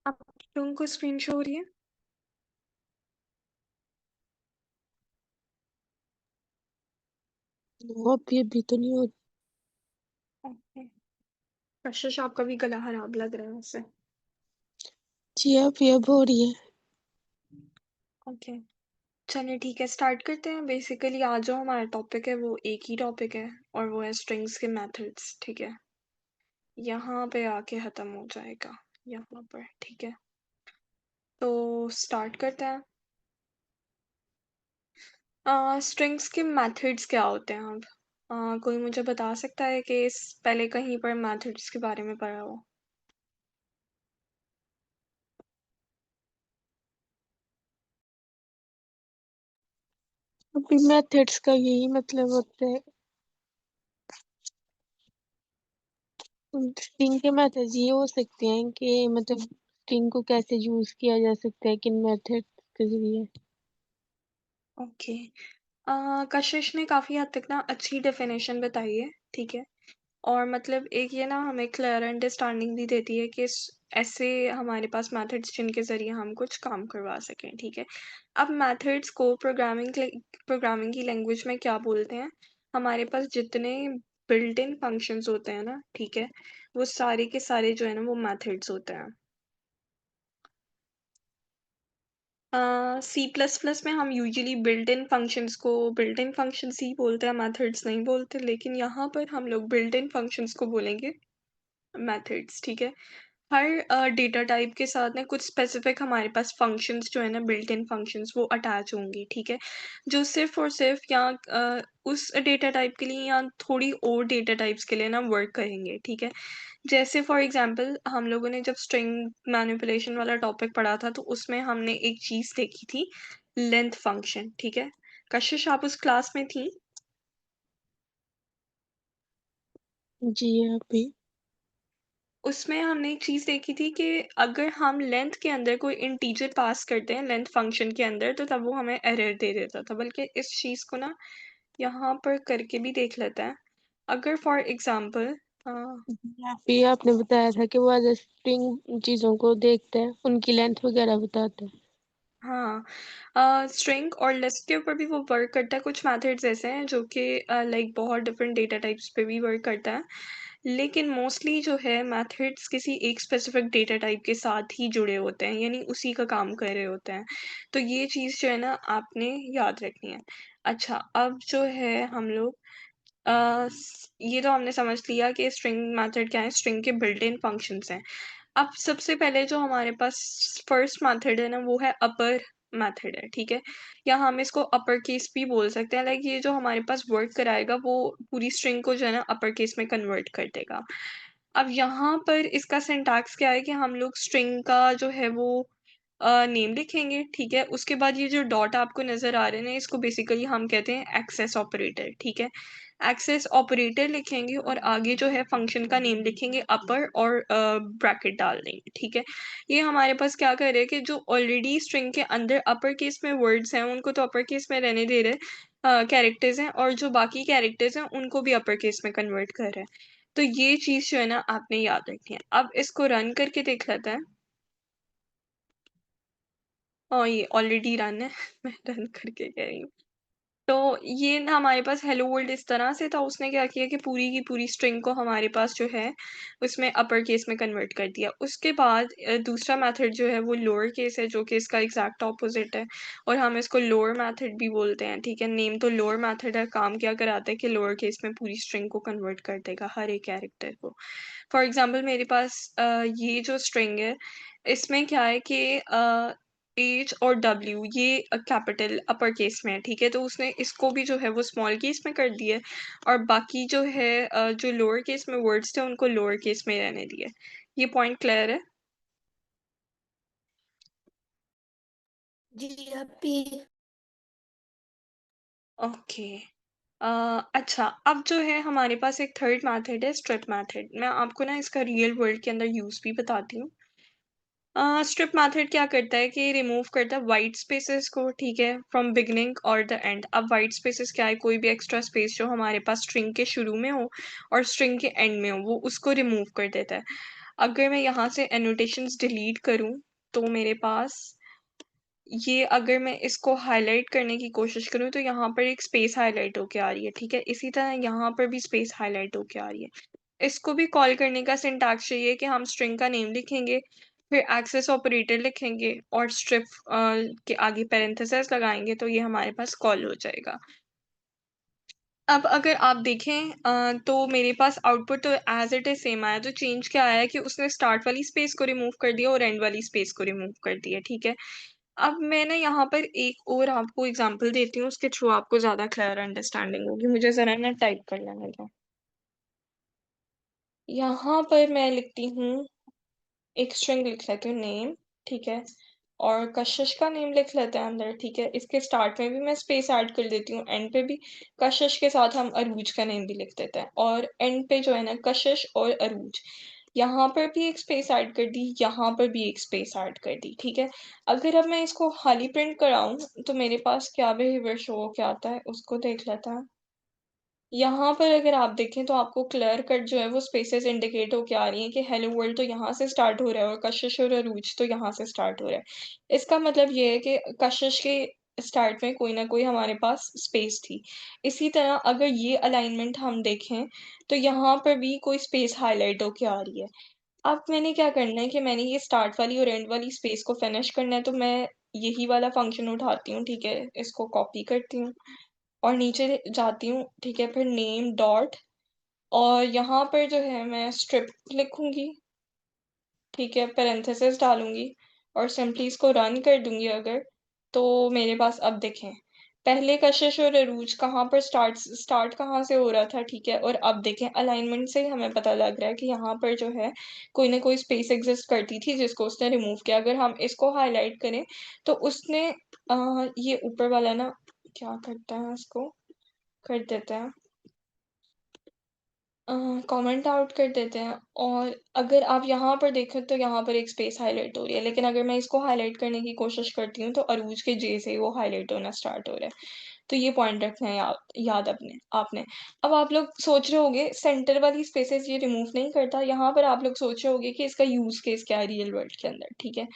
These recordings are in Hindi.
आप लोगों को स्क्रीन शो हो रही है? वो अभी तो नहीं हो। ओके। कशिश आपका भी गला खराब लग रहा है वैसे। जी अब हो रही है। ओके। चलिए ठीक है, स्टार्ट करते हैं। बेसिकली आज जो हमारा टॉपिक है वो एक ही टॉपिक है और वो है स्ट्रिंग्स के मेथड्स। ठीक है, यहाँ पे आके ख़त्म हो जाएगा, यहाँ पर। ठीक है, तो स्टार्ट करते हैं। स्ट्रिंग्स के मेथड्स क्या होते हैं अब? कोई मुझे बता सकता है कि पहले कहीं पर मेथड्स के बारे में पढ़ा हो? अभी मेथड्स का यही मतलब होता है। स्ट्रिंग के मेथड्स ये हो सकते हैं कि मतलब स्ट्रिंग को कैसे यूज किया जा सकता है, किन मेथड के जरिए। ओके। कशिश ने काफ़ी हद तक ना अच्छी डेफिनेशन बताई है। ठीक है, और मतलब एक ये ना हमें क्लियर अंडरस्टैंडिंग भी देती है कि ऐसे हमारे पास मेथड्स जिनके ज़रिए हम कुछ काम करवा सकें। ठीक है, अब मेथड्स को प्रोग्रामिंग की लैंग्वेज में क्या बोलते हैं? हमारे पास जितने बिल्ट इन फंक्शंस होते हैं ना, ठीक है, वो सारे के सारे जो है ना वो मेथड्स होते हैं। सी प्लस प्लस में हम यूजुअली बिल्ट इन फंक्शंस को बिल्ट इन फंक्शंस ही बोलते हैं, मेथड्स नहीं बोलते, लेकिन यहाँ पर हम लोग बिल्ट इन फंक्शंस को बोलेंगे मेथड्स। ठीक है, हर डेटा टाइप के साथ ना कुछ स्पेसिफिक हमारे पास फंक्शंस जो है ना बिल्ट इन फंक्शंस वो अटैच होंगी। ठीक है, जो सिर्फ और सिर्फ या उस डेटा टाइप के लिए या थोड़ी और डेटा टाइप्स के लिए ना वर्क करेंगे। ठीक है, जैसे फॉर एग्जांपल हम लोगों ने जब स्ट्रिंग मैनिपुलेशन वाला टॉपिक पढ़ा था तो उसमें हमने एक चीज़ देखी थी, लेंथ फंक्शन। ठीक है, कशिश आप उस क्लास में थी? जी अभी। उसमें हमने एक चीज़ देखी थी कि अगर हम लेंथ के अंदर कोई इंटीजर पास करते हैं लेंथ फंक्शन के अंदर तो तब वो हमें एरर दे देता था। बल्कि इस चीज़ को ना यहाँ पर करके भी देख लेते हैं। अगर फॉर एग्जांपल अभी आपने बताया था कि वो एज स्ट्रिंग चीजों को देखता है, उनकी लेंथ वगैरह बताता है। हाँ, स्ट्रिंग और लिस्ट के ऊपर भी वो वर्क करता है। कुछ मेथड्स ऐसे हैं जो कि लाइक बहुत डिफरेंट डेटा टाइप्स पे भी वर्क करता है, लेकिन मोस्टली जो है मेथड्स किसी एक स्पेसिफिक डेटा टाइप के साथ ही जुड़े होते हैं, यानी उसी का काम कर रहे होते हैं। तो ये चीज़ जो है ना आपने याद रखनी है। अच्छा, अब जो है हम लोग ये तो हमने समझ लिया कि स्ट्रिंग मेथड क्या है, स्ट्रिंग के बिल्ट इन फंक्शंस हैं। अब सबसे पहले जो हमारे पास फर्स्ट मेथड है ना वो है अपर मेथड है। ठीक है, या हम इसको अपर केस भी बोल सकते हैं। लाइक ये जो हमारे पास वर्क कराएगा वो पूरी स्ट्रिंग को जो है ना अपर केस में कन्वर्ट कर देगा। अब यहाँ पर इसका सिंटैक्स क्या है कि हम लोग स्ट्रिंग का जो है वो नेम लिखेंगे। ठीक है, उसके बाद ये जो डॉट आपको नज़र आ रहे हैं इसको बेसिकली हम कहते हैं एक्सेस ऑपरेटर। ठीक है, एक्सेस ऑपरेटर लिखेंगे और आगे जो है फंक्शन का नेम लिखेंगे अपर और ब्रैकेट डाल देंगे। ठीक है, ये हमारे पास क्या कर रहे हैं कि जो ऑलरेडी स्ट्रिंग के अंदर अपर केस में वर्ड्स हैं उनको तो अपर केस में रहने दे रहे, कैरेक्टर्स हैं, और जो बाकी कैरेक्टर्स हैं उनको भी अपर केस में कन्वर्ट कर रहे हैं। तो ये चीज़ जो है ना आपने याद रखनी है। अब इसको रन करके देख लेते हैं। और ये ऑलरेडी रन है मैं रन करके कह रही हूँ। तो ये ना हमारे पास हेलो वर्ल्ड इस तरह से था। उसने क्या किया कि पूरी की पूरी स्ट्रिंग को हमारे पास जो है उसमें अपर केस में कन्वर्ट कर दिया। उसके बाद दूसरा मेथड जो है वो लोअर केस है जो कि इसका एग्जैक्ट ऑपोजिट है, और हम इसको लोअर मेथड भी बोलते हैं। ठीक है, नेम तो लोअर मेथड है, काम क्या कराता है कि लोअर केस में पूरी स्ट्रिंग को कन्वर्ट कर देगा, हर एक कैरेक्टर को। फॉर एग्जाम्पल मेरे पास ये जो स्ट्रिंग है इसमें क्या है कि एच और डब्ल्यू ये कैपिटल अपर केस में है। ठीक है, तो उसने इसको भी जो है वो स्मॉल केस में कर दिया है, और बाकी जो है जो लोअर केस में वर्ड्स थे उनको लोअर केस में रहने दिए। ये पॉइंट क्लियर है? जी अभी। ओके। अच्छा, अब जो है हमारे पास एक थर्ड मेथड है, स्ट्रिप मेथड। मैं आपको ना इसका रियल वर्ल्ड के अंदर यूज भी बताती हूँ। स्ट्रिप मेथड क्या करता है कि रिमूव करता है वाइट स्पेसेस को। ठीक है, फ्रॉम बिगनिंग और द एंड। अब वाइट स्पेसेस क्या है? कोई भी एक्स्ट्रा स्पेस जो हमारे पास स्ट्रिंग के शुरू में हो और स्ट्रिंग के एंड में हो वो उसको रिमूव कर देता है। अगर मैं यहाँ से एनोटेशंस डिलीट करूँ, तो मेरे पास ये अगर मैं इसको हाइलाइट करने की कोशिश करूँ तो यहाँ पर एक स्पेस हाइलाइट होके आ रही है, ठीक है? इसी तरह यहाँ पर भी स्पेस हाइलाइट होके आ रही है। इसको भी कॉल करने का सिंटैक्स चाहिए कि हम स्ट्रिंग का नेम लिखेंगे, फिर एक्सेस ऑपरेटर लिखेंगे और स्ट्रिप के आगे पैरेंथेसिस लगाएँगे तो ये हमारे पास कॉल हो जाएगा। अब अगर आप देखें तो मेरे पास आउटपुट तो एज़ इट इज़ सेम आया, तो चेंज क्या आया है कि उसने स्टार्ट वाली स्पेस को रिमूव कर दिया और एंड वाली स्पेस को रिमूव कर दिया, ठीक है? अब मैं ना यहाँ पर एक और आपको एग्ज़ाम्पल देती हूँ, उसके थ्रू आपको ज़्यादा क्लियर अंडरस्टैंडिंग होगी। मुझे ज़रा ना टाइप कर लेने दें। यहाँ पर मैं लिखती हूँ, एक स्ट्रिंग लिख लेती हूँ नेम, ठीक है? और कशिश का नेम लिख लेते हैं अंदर, ठीक है? इसके स्टार्ट में भी मैं स्पेस ऐड कर देती हूँ, एंड पे भी कशिश के साथ हम अरूज का नेम भी लिख देते हैं और एंड पे जो है ना कशिश और अरूज, यहाँ पर भी एक स्पेस ऐड कर दी, यहाँ पर भी एक स्पेस ऐड कर दी, ठीक है? अगर अब मैं इसको खाली प्रिंट कराऊँ, तो मेरे पास क्या बिहेवियर शो होके आता है, उसको देख लेते हैं। यहाँ पर अगर आप देखें तो आपको क्लियर कट जो है वो स्पेसेस इंडिकेट होके आ रही हैं कि हेलो वर्ल्ड तो यहाँ से स्टार्ट हो रहा है और कशिश और अरूज तो यहाँ से स्टार्ट हो रहा है। इसका मतलब ये है कि कशिश के स्टार्ट में कोई ना कोई हमारे पास स्पेस थी। इसी तरह अगर ये अलाइनमेंट हम देखें, तो यहाँ पर भी कोई स्पेस हाइलाइट होके आ रही है। अब मैंने क्या करना है कि मैंने ये स्टार्ट वाली और एंड वाली स्पेस को फिनिश करना है, तो मैं यही वाला फंक्शन उठाती हूँ, ठीक है? इसको कॉपी करती हूँ और नीचे जाती हूँ, ठीक है? फिर नेम डॉट और यहाँ पर जो है मैं स्ट्रिप लिखूँगी, ठीक है? पैरेंथेसिस डालूँगी और सिंपली इसको रन कर दूँगी अगर, तो मेरे पास अब देखें, पहले कशिश और अरूज कहाँ पर स्टार्ट कहाँ से हो रहा था, ठीक है? और अब देखें अलाइनमेंट से ही हमें पता लग रहा है कि यहाँ पर जो है, कोई ना कोई स्पेस एक्ज़िस्ट करती थी जिसको उसने रिमूव किया। अगर हम इसको हाइलाइट करें, तो उसने ये ऊपर वाला ना क्या करते हैं इसको, कर देते हैं कमेंट आउट कर देते हैं और अगर आप यहाँ पर देखें तो यहाँ पर एक स्पेस हाइलाइट हो रही है, लेकिन अगर मैं इसको हाइलाइट करने की कोशिश करती हूँ तो अरूज के जे से ही वो हाइलाइट होना स्टार्ट हो रहा है। तो ये पॉइंट रखना है याद याद अपने आपने। अब आप लोग सोच रहे होंगे सेंटर वाली स्पेसेस ये रिमूव नहीं करता, यहाँ पर आप लोग सोच रहे होंगे कि इसका यूज़ केस क्या है रियल वर्ल्ड के अंदर, ठीक है?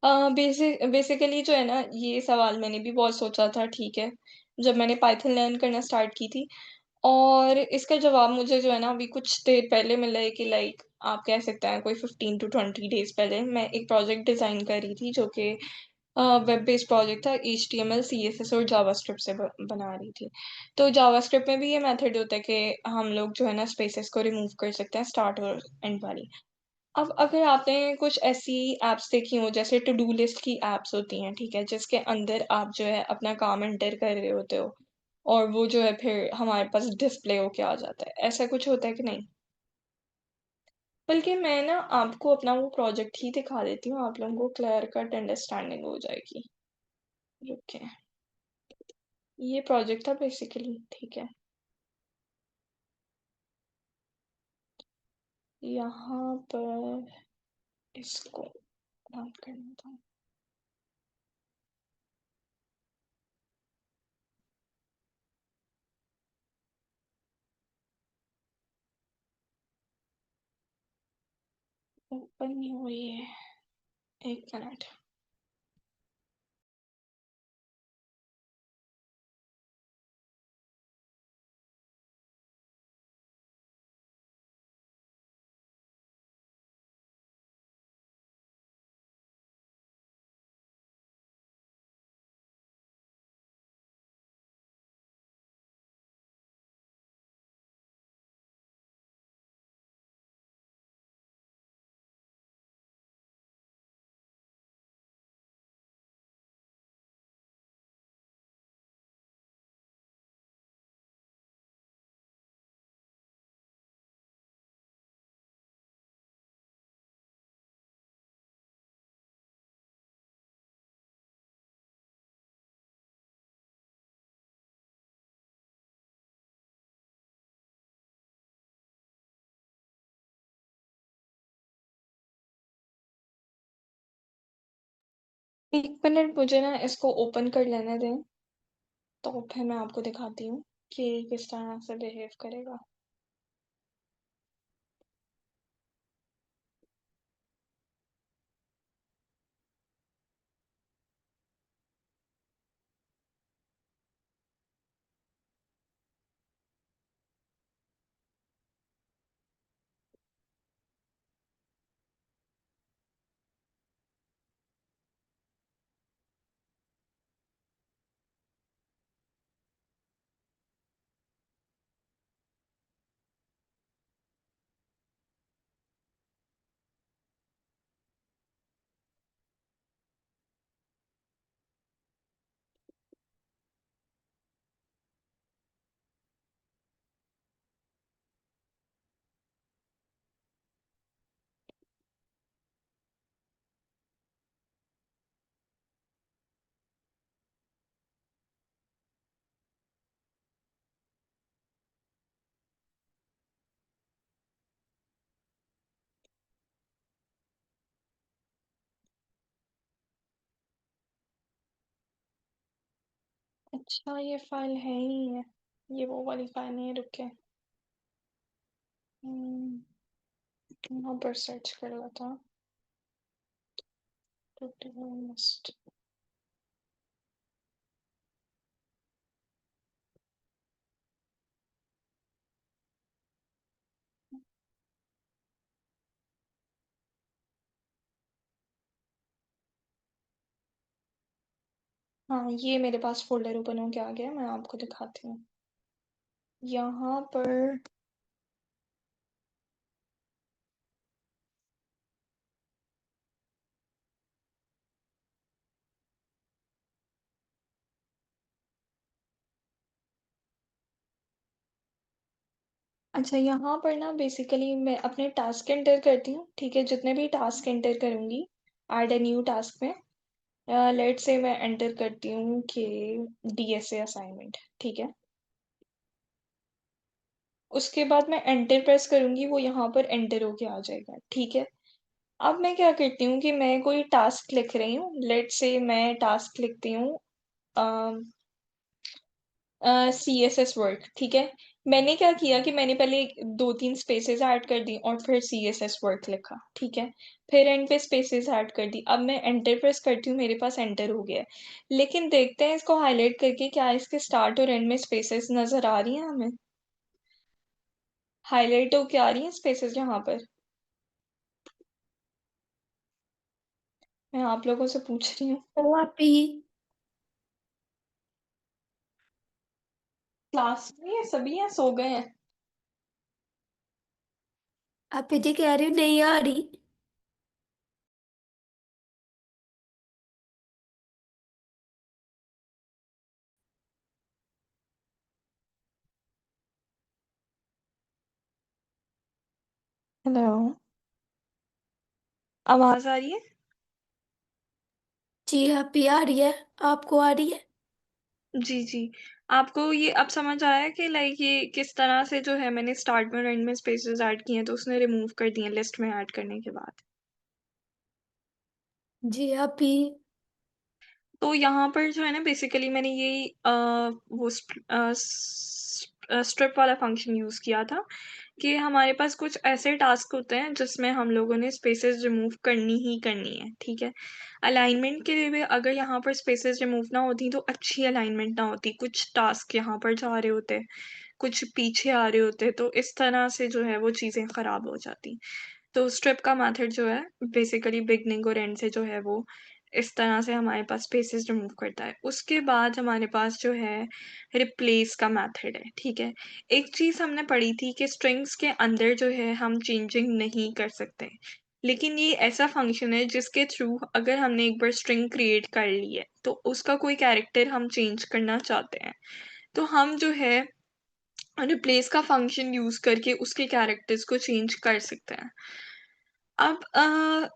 बेसिकली जो है ना ये सवाल मैंने भी बहुत सोचा था, ठीक है? जब मैंने पाइथन लर्न करना स्टार्ट की थी और इसका जवाब मुझे जो है ना अभी कुछ देर पहले मिला है कि लाइक आप कह सकते हैं कोई 15 टू 20 डेज़ पहले मैं एक प्रोजेक्ट डिज़ाइन कर रही थी जो कि वेब बेस्ड प्रोजेक्ट था एचटीएमएल, सीएसएस और जावास्क्रिप्ट से बना रही थी। तो जावास्क्रिप्ट में भी ये मेथड होता है कि हम लोग जो है ना स्पेसेस को रिमूव कर सकते हैं स्टार्ट और एंड वाली। अब अगर आपने कुछ ऐसी ऐप्स देखी हो जैसे टू डू लिस्ट की ऐप्स होती हैं, ठीक है? जिसके अंदर आप जो है अपना काम एंटर कर रहे होते हो और वो जो है फिर हमारे पास डिस्प्ले होके आ जाता है। ऐसा कुछ होता है कि नहीं? बल्कि मैं ना आपको अपना वो प्रोजेक्ट ही दिखा देती हूँ, आप लोगों को क्लियर कट अंडरस्टैंडिंग हो जाएगी। रुकिए, ये प्रोजेक्ट था बेसिकली, ठीक है? यहाँ पर इसको रन करना था। ओपन नहीं हुई है, 1 मिनट। एक मिनट मुझे ना इसको ओपन कर लेने दें, तो फिर मैं आपको दिखाती हूँ कि किस तरह से बिहेव करेगा। अच्छा, ये फ़ाइल है ही नहीं है। ये वो वाली फ़ाइल नहीं है, रुकिए। यहाँ पर सर्च कर रहा था। लिस्ट। हाँ, ये मेरे पास फ़ोल्डर ओपन हो के आ गया, मैं आपको दिखाती हूँ। यहाँ पर अच्छा, यहाँ पर ना बेसिकली मैं अपने टास्क एंटर करती हूँ, ठीक है? जितने भी टास्क एंटर करूँगी, ऐड अ न्यू टास्क में लेट्स से मैं एंटर करती हूँ कि डीएसए असाइनमेंट, ठीक है? उसके बाद मैं एंटर प्रेस करूँगी, वो यहाँ पर एंटर होके आ जाएगा, ठीक है? अब मैं क्या करती हूँ कि मैं कोई टास्क लिख रही हूँ, लेट्स से मैं टास्क लिखती हूँ अ सीएसएस वर्क, ठीक है? मैंने क्या किया कि मैंने पहले 2-3 स्पेसेस ऐड कर दी और फिर सीएसएस वर्क लिखा, ठीक है? फिर एंड पे स्पेसेस ऐड कर दी। अब मैं एंटर प्रेस करती हूँ, मेरे पास एंटर हो गया है। लेकिन देखते हैं इसको हाइलाइट करके क्या इसके स्टार्ट और एंड में स्पेसेस नज़र आ रही हैं हमें? हाइलाइट होके आ रही हैं स्पेसेस यहाँ पर? मैं आप लोगों से पूछ रही हूँ। तो आप ही क्लास में ये सभी हैं, सो गए हैं? आप जी कह रही हो नहीं आ रही। हेलो, आवाज़ आ रही है? जी आप ही आ रही है। आपको आ रही है। जी, जी। आपको ये अब समझ आया कि लाइक ये किस तरह से जो है मैंने स्टार्ट में और एंड में स्पेसेस ऐड किए हैं, तो उसने रिमूव कर दिए हैं लिस्ट में ऐड करने के बाद। जी आप ही। तो यहाँ पर जो है ना बेसिकली मैंने ये वो स्ट्रिप वाला फंक्शन यूज़ किया था कि हमारे पास कुछ ऐसे टास्क होते हैं जिसमें हम लोगों ने स्पेसेस रिमूव करनी ही करनी है, ठीक है? अलाइनमेंट के लिए भी अगर यहाँ पर स्पेसेस रिमूव ना होती तो अच्छी अलाइनमेंट ना होती, कुछ टास्क यहाँ पर जा रहे होते, कुछ पीछे आ रहे होते, तो इस तरह से जो है वो चीज़ें ख़राब हो जाती। तो स्ट्रिप का मेथड जो है बेसिकली बिगनिंग और एंड से जो है वो इस तरह से हमारे पास स्पेसेस रिमूव करता है। उसके बाद हमारे पास जो है रिप्लेस का मेथड है, ठीक है? एक चीज़ हमने पढ़ी थी कि स्ट्रिंग्स के अंदर जो है हम चेंजिंग नहीं कर सकते। लेकिन ये ऐसा फंक्शन है जिसके थ्रू अगर हमने एक बार स्ट्रिंग क्रिएट कर ली है, तो उसका कोई कैरेक्टर हम चेंज करना चाहते हैं, तो हम जो है रिप्लेस का फंक्शन यूज़ करके उसके कैरेक्टर्स को चेंज कर सकते हैं। अब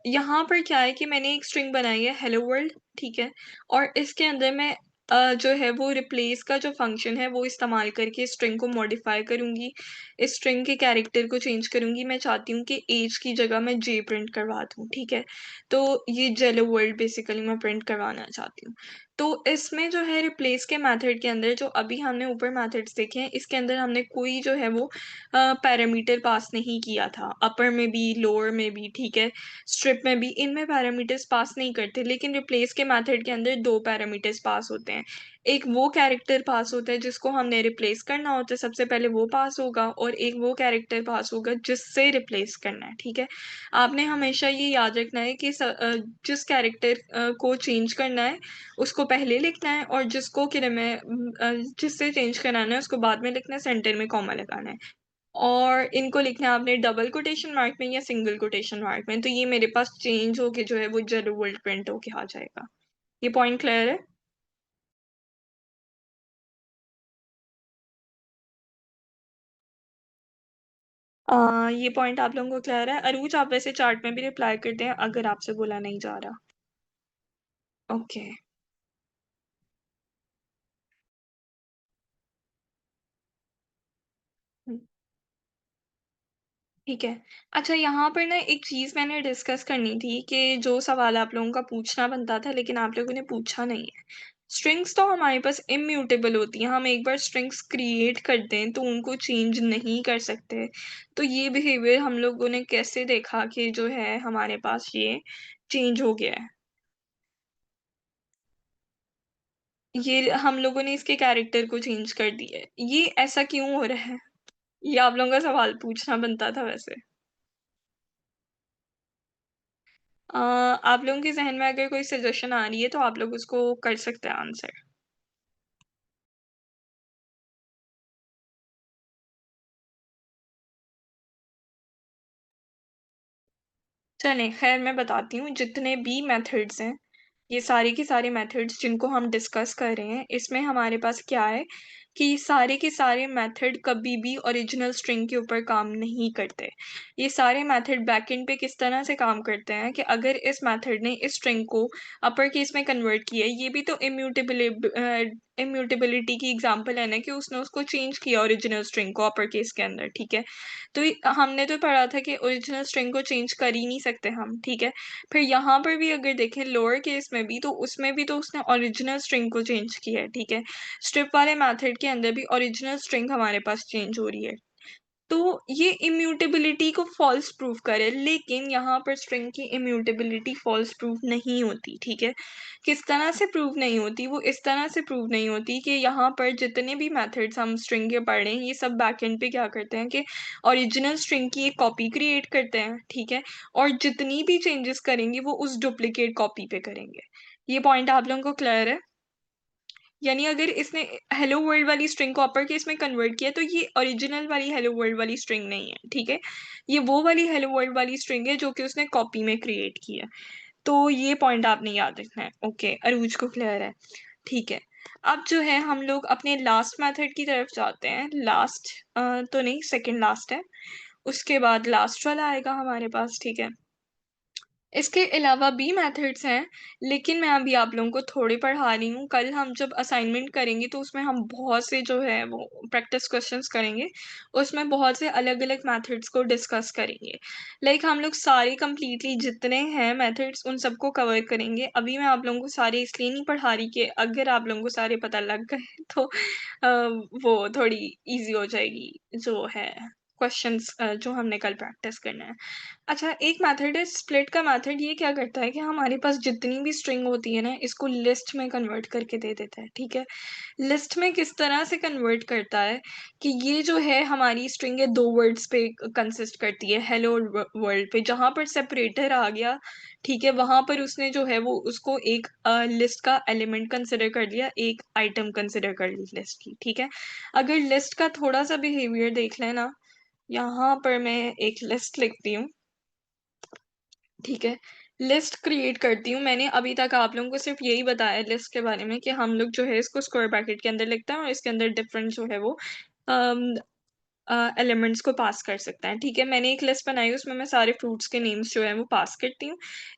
यहाँ पर क्या है कि मैंने एक स्ट्रिंग बनाई है हेलो वर्ल्ड, ठीक है? और इसके अंदर मैं जो है वो रिप्लेस का जो फंक्शन है वो इस्तेमाल करके स्ट्रिंग को मॉडिफ़ाई करूँगी। इस स्ट्रिंग के कैरेक्टर को चेंज करूँगी। मैं चाहती हूँ कि ऐज की जगह मैं जे प्रिंट करवा दूँ, ठीक है? तो ये जेलो वर्ल्ड बेसिकली मैं प्रिंट करवाना चाहती हूँ। तो इसमें जो है रिप्लेस के मेथड के अंदर जो अभी हमने ऊपर मेथड्स देखे हैं, इसके अंदर हमने कोई जो है वो पैरामीटर पास नहीं किया था, अपर में भी, लोअर में भी, ठीक है? स्ट्रिप में भी, इनमें पैरामीटर्स पास नहीं करते, लेकिन रिप्लेस के मेथड के अंदर 2 पैरामीटर्स पास होते हैं। एक वो कैरेक्टर पास होता है जिसको हमने रिप्लेस करना होता है, सबसे पहले वो पास होगा और एक वो कैरेक्टर पास होगा जिससे रिप्लेस करना है, ठीक है? आपने हमेशा ये याद रखना है कि जिस कैरेक्टर को चेंज करना है, उसको पहले लिखना है और जिसको जिससे चेंज कराना है उसको बाद में लिखना है, सेंटर में कॉमा लगाना है। और इनको लिखना है आपने डबल कोटेशन मार्क में या सिंगल कोटेशन मार्क में, तो ये मेरे पास चेंज होके जो है वो जेलो वर्ल्ड प्रिंट होके आ जाएगा। ये पॉइंट क्लियर है? ये पॉइंट आप लोगों को क्लियर है? अरूज आप वैसे चैट में भी रिप्लाई कर दें अगर आपसे बोला नहीं जा रहा। ओके। हुँ, ठीक है। अच्छा, यहाँ पर ना एक चीज़ मैंने डिस्कस करनी थी कि जो सवाल आप लोगों का पूछना बनता था लेकिन आप लोगों ने पूछा नहीं है। स्ट्रिंग्स तो हमारे पास इम्यूटेबल होती हैं, हम एक बार स्ट्रिंग्स क्रिएट करते हैं तो उनको चेंज नहीं कर सकते। तो ये बिहेवियर हम लोगों ने कैसे देखा कि जो है हमारे पास ये चेंज हो गया है। ये हम लोगों ने इसके कैरेक्टर को चेंज कर दिया है। ये ऐसा क्यों हो रहा है? ये आप लोगों का सवाल पूछना बनता था वैसे। आप लोगों के ज़हन में अगर कोई सजेशन आ रही है तो आप लोग उसको कर सकते हैं आंसर। चलें, ख़ैर मैं बताती हूँ जितने भी मेथड्स हैं, ये सारे के सारे मेथड्स जिनको हम डिस्कस कर रहे हैं, इसमें हमारे पास क्या है कि सारे के सारे मेथड कभी भी ओरिजिनल स्ट्रिंग के ऊपर काम नहीं करते। ये सारे मेथड बैकएंड पे किस तरह से काम करते हैं कि अगर इस मेथड ने इस स्ट्रिंग को अपर केस में कन्वर्ट किया है, ये भी तो इम्यूटेबिलिटी की एग्जांपल है ना कि उसने उसको चेंज किया ओरिजिनल स्ट्रिंग को अपर केस के अंदर, ठीक है? तो हमने तो पढ़ा था कि ओरिजिनल स्ट्रिंग को चेंज कर ही नहीं सकते हम, ठीक है? फिर यहाँ पर भी अगर देखें लोअर केस में भी तो उसमें भी तो उसने ओरिजिनल स्ट्रिंग को चेंज किया है, ठीक है? स्ट्रिप वाले मेथड के अंदर भी ओरिजिनल स्ट्रिंग हमारे पास चेंज हो रही है। तो ये इम्यूटेबिलिटी को फ़ॉल्स प्रूव करे, लेकिन यहाँ पर स्ट्रिंग की इम्यूटेबिलिटी फ़ॉल्स प्रूव नहीं होती, ठीक है? किस तरह से प्रूव नहीं होती? वो इस तरह से प्रूव नहीं होती कि यहाँ पर जितने भी मेथड्स हम स्ट्रिंग के पढ़ रहे हैं, ये सब बैकएंड पे क्या करते हैं कि ओरिजिनल स्ट्रिंग की एक कॉपी क्रिएट करते हैं, ठीक है? और जितनी भी चेंजेस करेंगे, वो उस डुप्लिकेट कॉपी पे करेंगे। ये पॉइंट आप लोगों को क्लियर है? यानी अगर इसने हेलो वर्ल्ड वाली स्ट्रिंग को अपर केस में कन्वर्ट किया तो ये ओरिजिनल वाली हेलो वर्ल्ड वाली स्ट्रिंग नहीं है, ठीक है? ये वो वाली हेलो वर्ल्ड वाली स्ट्रिंग है जो कि उसने कॉपी में क्रिएट की है। तो ये पॉइंट आपने याद रखना है। ओके, अरूज को क्लियर है। ठीक है। अब जो है हम लोग अपने लास्ट मेथड की तरफ जाते हैं। लास्ट तो नहीं, सेकंड लास्ट है। उसके बाद लास्ट वाला आएगा हमारे पास, ठीक है? इसके अलावा भी मेथड्स हैं, लेकिन मैं अभी आप लोगों को थोड़े पढ़ा रही हूँ। कल हम जब असाइनमेंट करेंगे तो उसमें हम बहुत से जो है वो प्रैक्टिस क्वेश्चंस करेंगे। उसमें बहुत से अलग-अलग मेथड्स को डिस्कस करेंगे। लाइक हम लोग सारे कंप्लीटली जितने हैं मेथड्स उन सबको कवर करेंगे। अभी मैं आप लोगों को सारे इसलिए नहीं पढ़ा रही कि अगर आप लोगों को सारे पता लग गए तो वो थोड़ी ईज़ी हो जाएगी जो है क्वेश्चंस जो हमने कल प्रैक्टिस करना है। अच्छा, एक मेथड है स्प्लिट का मेथड। ये क्या करता है कि हमारे पास जितनी भी स्ट्रिंग होती है ना, इसको लिस्ट में कन्वर्ट करके दे देता है, ठीक है? लिस्ट में किस तरह से कन्वर्ट करता है कि ये जो है हमारी स्ट्रिंग है 2 वर्ड्स पे कंसिस्ट करती है, हेलो और वर्ल्ड पे। जहाँ पर सेपरेटर आ गया, ठीक है? वहाँ पर उसने जो है वो उसको एक लिस्ट का एलिमेंट कंसिडर कर लिया, एक आइटम कंसिडर कर ली लिस्ट की, ठीक है? अगर लिस्ट का थोड़ा-सा बिहेवियर देख लें ना, यहाँ पर मैं एक लिस्ट लिखती हूँ। ठीक है, लिस्ट क्रिएट करती हूँ। मैंने अभी तक आप लोगों को सिर्फ़ यही बताया लिस्ट के बारे में कि हम लोग जो है इसको स्क्वायर ब्रैकेट के अंदर लिखते हैं और इसके अंदर डिफरेंट जो है वो अम, एलिमेंट्स को पास कर सकते हैं, ठीक है? मैंने एक लिस्ट बनाई उसमें मैं सारे फ्रूट्स के नेम्स जो हैं वो पास करती हूँ।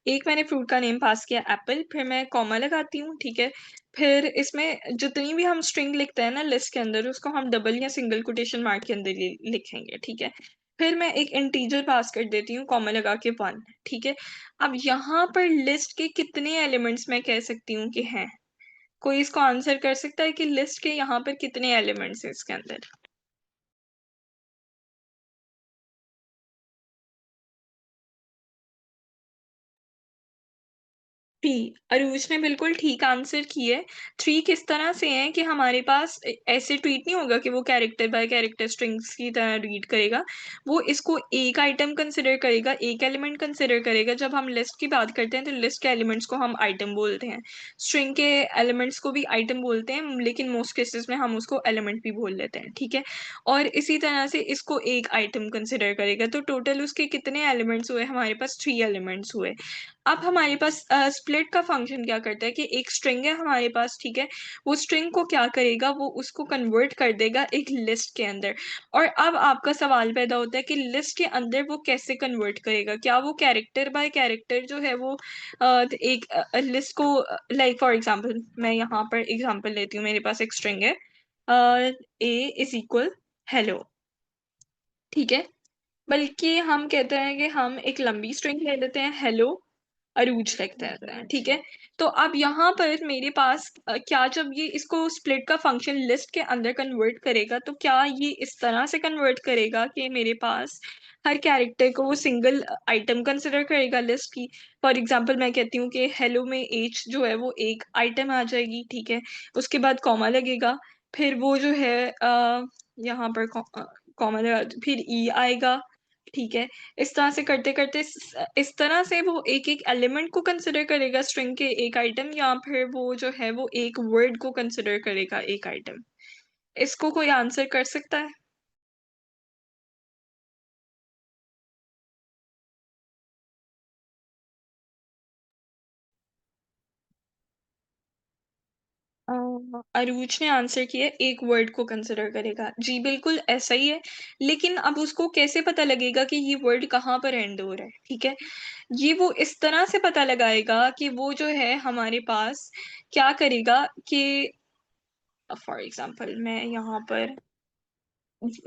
एक मैंने फ्रूट का नेम पास किया एप्पल, फिर मैं कॉमा लगाती हूँ, ठीक है? फिर इसमें जितनी भी हम स्ट्रिंग लिखते हैं ना लिस्ट के अंदर उसको हम डबल या सिंगल कोटेशन मार्क के अंदर लिखेंगे, ठीक है? फिर मैं एक इंटीजर पास कर देती हूँ कॉमा लगा के 1, ठीक है? अब यहाँ पर लिस्ट के कितने एलिमेंट्स मैं कह सकती हूँ कि हैं? कोई इसको आंसर कर सकता है कि लिस्ट के यहाँ पर कितने एलिमेंट्स हैं इसके अंदर? थ्री। अरूज ने बिल्कुल ठीक आंसर किए। थ्री किस तरह से हैं कि हमारे पास ऐसे ट्रीट नहीं होगा कि वो कैरेक्टर बाय कैरेक्टर स्ट्रिंग्स की तरह रीड करेगा। वो इसको एक आइटम कंसिडर करेगा, एक एलिमेंट कंसिडर करेगा। जब हम लिस्ट की बात करते हैं तो लिस्ट के एलिमेंट्स को हम आइटम बोलते हैं। स्ट्रिंग के एलिमेंट्स को भी आइटम बोलते हैं, लेकिन मोस्ट केसेस में हम उसको एलिमेंट भी बोल लेते हैं, ठीक है? और इसी तरह से इसको एक आइटम कंसिडर करेगा। तो टोटल उसके कितने एलिमेंट्स हुए? हमारे पास 3 एलिमेंट्स हुए। अब हमारे पास स्प्लिट का फंक्शन क्या करता है कि एक स्ट्रिंग है हमारे पास, ठीक है? वो स्ट्रिंग को क्या करेगा, वो उसको कन्वर्ट कर देगा एक लिस्ट के अंदर। और अब आपका सवाल पैदा होता है कि लिस्ट के अंदर वो कैसे कन्वर्ट करेगा? क्या वो कैरेक्टर बाय कैरेक्टर जो है वो एक लिस्ट को लाइक फॉर एग्ज़ाम्पल मैं यहाँ पर एग्ज़ाम्पल लेती हूँ, मेरे पास एक स्ट्रिंग है ए इज़ इक्वल हेलो, ठीक है? बल्कि हम कहते हैं कि हम एक लंबी स्ट्रिंग ले लेते हैं हेलो अरूज लिखते हैं, ठीक है। तो अब यहाँ पर मेरे पास क्या जब ये इसको स्प्लिट का फंक्शन लिस्ट के अंदर कन्वर्ट करेगा, तो क्या ये इस तरह से कन्वर्ट करेगा कि मेरे पास हर कैरेक्टर को वो सिंगल आइटम कंसिडर करेगा लिस्ट की। फॉर एग्जांपल मैं कहती हूँ कि हेलो में एज जो है वो एक आइटम आ जाएगी, ठीक है। उसके बाद कॉमा लगेगा, फिर वो जो है यहाँ पर कॉमा लगा, फिर ई आएगा, ठीक है। इस तरह से करते-करते इस तरह से वो एक-एक एलिमेंट को कंसिडर करेगा स्ट्रिंग के एक आइटम, या फिर वो जो है वो एक वर्ड को कंसिडर करेगा एक आइटम। इसको कोई आंसर कर सकता है? अ, अरूज ने आंसर किया एक वर्ड को कंसिडर करेगा। जी, बिल्कुल ऐसा ही है, लेकिन अब उसको कैसे पता लगेगा कि ये वर्ड कहाँ पर एंड हो रहा है, ठीक है? ये वो इस तरह से पता लगाएगा कि वो जो है हमारे पास क्या करेगा कि फॉर एग्ज़ाम्पल मैं यहाँ पर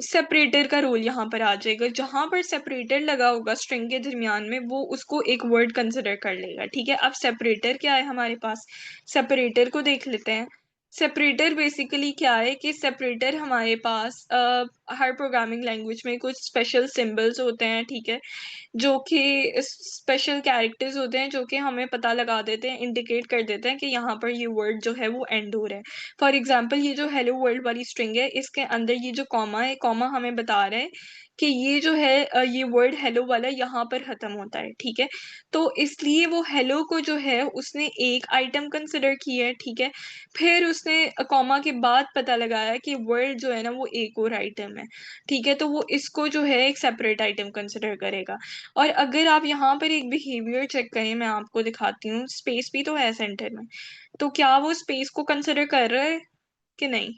सेपरेटर का रोल यहाँ पर आ जाएगा। जहाँ पर सेपरेटर लगा होगा स्ट्रिंग के दरमियान में, वो उसको एक वर्ड कंसिडर कर लेगा, ठीक है। अब सेपरेटर क्या है हमारे पास? सेपरेटर को देख लेते हैं। सेपरेटर बेसिकली क्या है कि सेपरेटर हमारे पास हर प्रोग्रामिंग लैंग्वेज में कुछ स्पेशल सिंबल्स होते हैं, ठीक है। जो कि स्पेशल कैरेक्टर्स होते हैं, जो कि हमें पता लगा देते हैं, इंडिकेट कर देते हैं कि यहाँ पर ये वर्ड जो है वो एंड हो रहा है। फॉर एग्ज़ाम्पल ये जो हेलो वर्ल्ड वाली स्ट्रिंग है, इसके अंदर ये जो कॉमा है, कॉमा हमें बता रहा है कि ये जो है ये वर्ड हेलो वाला यहाँ पर ख़त्म होता है, ठीक है? तो इसलिए वो हेलो को जो है उसने एक आइटम कंसिडर किया है, ठीक है? फिर उसने कॉमा के बाद पता लगाया कि वर्ड जो है ना वो एक और आइटम है, ठीक है? तो वो इसको जो है एक सेपरेट आइटम कंसिडर करेगा। और अगर आप यहाँ पर एक बिहेवियर चेक करें, मैं आपको दिखाती हूँ, स्पेस भी तो है सेंटर में, तो क्या वो स्पेस को कंसिडर कर रहा है कि नहीं?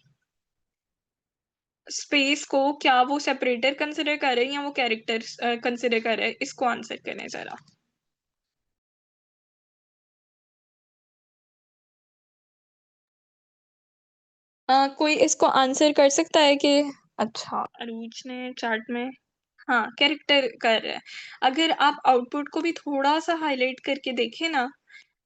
स्पेस को क्या वो सेपरेटर कंसिडर कर रहे हैं या वो कैरेक्टर्स कंसिडर कर रहे हैं? इसको आंसर करें ज़रा। कोई इसको आंसर कर सकता है कि अच्छा, अरूज ने चैट में हाँ, कैरेक्टर कर रहा है। अगर आप आउटपुट को भी थोड़ा-सा हाइलाइट करके देखें ना,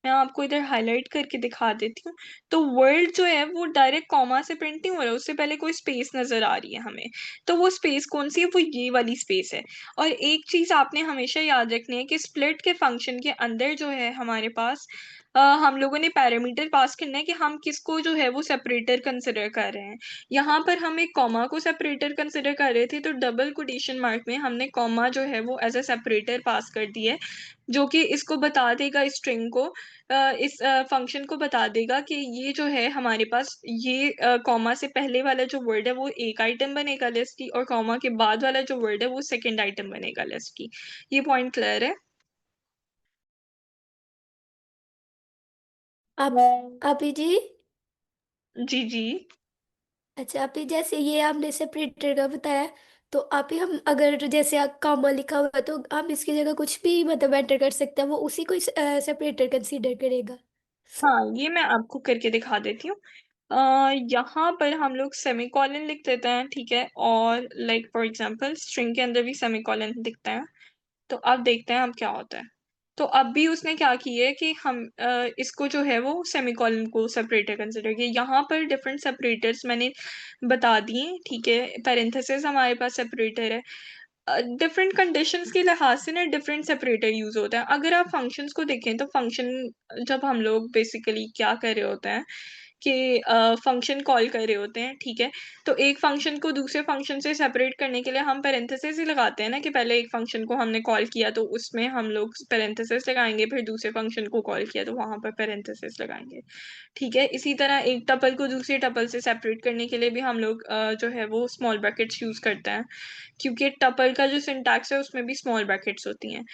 मैं आपको इधर हाइलाइट करके दिखा देती हूँ, तो वर्ड जो है वो डायरेक्ट कॉमा से प्रिंट नहीं हो रहा है, उससे पहले कोई स्पेस नज़र आ रही है हमें। तो वो स्पेस कौन-सी है? वो ये वाली स्पेस है। और एक चीज़ आपने हमेशा याद रखनी है कि स्प्लिट के फंक्शन के अंदर जो है हमारे पास हम लोगों ने पैरामीटर पास करना है कि हम किसको जो है वो सेपरेटर कंसिडर कर रहे हैं। यहाँ पर हम एक कॉमा को सेपरेटर कंसिडर कर रहे थे, तो डबल कोटेशन मार्क में हमने कॉमा जो है वो एज़ अ सेपरेटर पास कर दिया है, जो कि इसको बता देगा इस स्ट्रिंग को इस फ़ंक्शन को बता देगा कि ये जो है हमारे पास ये कॉमा से पहले वाला जो वर्ड है वो एक आइटम बनेगा लिस्ट की, और कॉमा के बाद वाला जो वर्ड है वो सेकंड आइटम बनेगा लिस्ट की। ये पॉइंट क्लियर है? आप आपी जी। जी, जी। अच्छा, आपी जैसे ये आपने सेपरेटर का बताया, तो आप ही हम अगर जैसे कामा लिखा हुआ है तो हम इसकी जगह कुछ भी मतलब एंटर कर सकते हैं, वो उसी को सेपरेटर कंसीडर करेगा। हाँ, ये मैं आपको करके दिखा देती हूँ। यहाँ पर हम लोग सेमीकोलन लिख देते हैं, ठीक है? और लाइक फॉर एग्ज़ाम्पल स्ट्रिंग के अंदर भी सेमीकोलन दिखता है। तो अब देखते हैं अब क्या होता है। तो अब भी उसने क्या किया है कि हम इसको जो है वो सेमीकोलन को सेपरेटर कंसिडर किया। यहाँ पर डिफरेंट सेपरेटर्स मैंने बता दिए, ठीक है? पैरेंथेसिस हमारे पास सेपरेटर है। डिफरेंट कंडीशंस के लिहाज से ना डिफरेंट सेपरेटर यूज़ होता है। अगर आप फंक्शंस को देखें तो फंक्शन जब हम लोग बेसिकली क्या कर रहे होते हैं कि फंक्शन कॉल कर रहे होते हैं, ठीक है? तो एक फंक्शन को दूसरे फंक्शन से सेपरेट करने के लिए हम पैरेंथेसिस ही लगाते हैं ना, कि पहले एक फंक्शन को हमने कॉल किया तो उसमें हम लोग पैरेंथेसिस लगाएँगे, फिर दूसरे फंक्शन को कॉल किया तो वहाँ पर पैरेंथेसिस लगाएँगे, ठीक है? इसी तरह एक टपल को दूसरे टपल से सेपरेट करने के लिए भी हम लोग जो है वो स्मॉल ब्रैकेट्स यूज़ करते हैं, क्योंकि टपल का जो सिंटैक्स है उसमें भी स्मॉल ब्रैकेट्स होती हैं।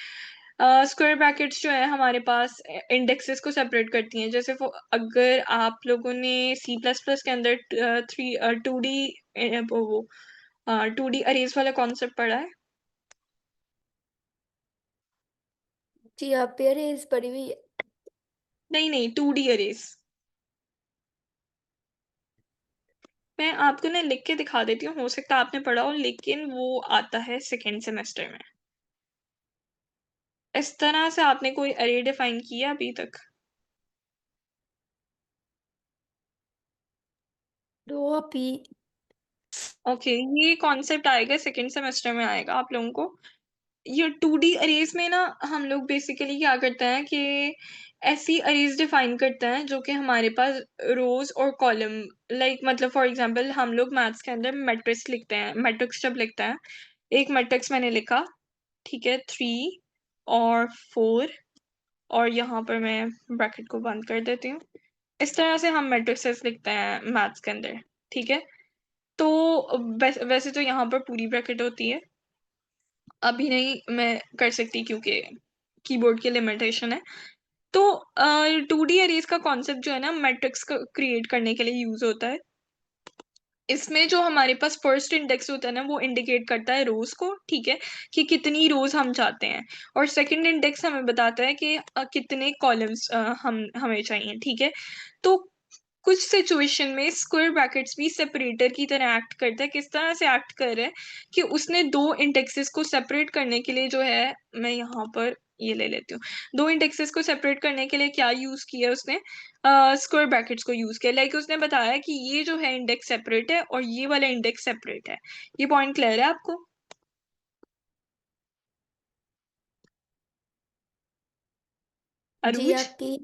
स्क्वायर ब्रैकेट्स जो है हमारे पास इंडेक्सेस को सेपरेट करती हैं। जैसे अगर आप लोगों ने सी प्लस प्लस के अंदर 2D 2D अरेज वाला कॉन्सेप्ट पढ़ा है? जी, आप पे अरेज पड़ी हुई है। नहीं, नहीं, 2D अरेज। मैं आपको ना लिख के दिखा देती हूँ, हो सकता है आपने पढ़ा हो, लेकिन वो आता है सेकंड सेमेस्टर में। इस तरह से आपने कोई अरे डिफाइन किया अभी तक? तो अभी ओके, ये कॉन्सेप्ट आएगा सेकंड सेमेस्टर में आएगा आप लोगों को। ये 2D अरेज में ना हम लोग बेसिकली क्या करते हैं कि ऐसी अरेज डिफाइन करते हैं जो कि हमारे पास रोज और कॉलम, लाइक मतलब फॉर एग्जांपल हम लोग मैथ्स के अंदर मैट्रिक्स लिखते हैं, मैट्रिक्स जब लिखते हैं, एक मैट्रिक्स मैंने लिखा, ठीक है, 3 और 4, और यहाँ पर मैं ब्रैकेट को बंद कर देती हूँ। इस तरह से हम मैट्रिक्सेस लिखते हैं मैथ्स के अंदर, ठीक है। तो वैसे तो यहाँ पर पूरी ब्रैकेट होती है, अभी नहीं मैं कर सकती क्योंकि कीबोर्ड की लिमिटेशन है। तो 2D अरेज का कॉन्सेप्ट जो है ना मैट्रिक्स क्रिएट करने के लिए यूज होता है। इसमें जो हमारे पास फर्स्ट इंडेक्स होता है ना वो इंडिकेट करता है रोज को, ठीक है, कि कितनी रोज हम चाहते हैं, और सेकंड इंडेक्स हमें बताता है कि कितने कॉलम्स हम हमें चाहिए, ठीक है। तो कुछ सिचुएशन में स्क्वायर ब्रैकेट्स भी सेपरेटर की तरह एक्ट करता है। किस तरह से एक्ट कर रहा है कि उसने दो इंडेक्सेस को सेपरेट करने के लिए जो है, मैं यहाँ पर ये ले लेती हूँ, दो इंडेक्सेस को सेपरेट करने के लिए क्या यूज किया उसने, स्क्वायर ब्रैकेट्स को यूज किया। लाइक उसने बताया कि ये जो है इंडेक्स सेपरेट है और ये वाला इंडेक्स सेपरेट है। ये पॉइंट क्लियर है आपको, जी अरूज? आपकी।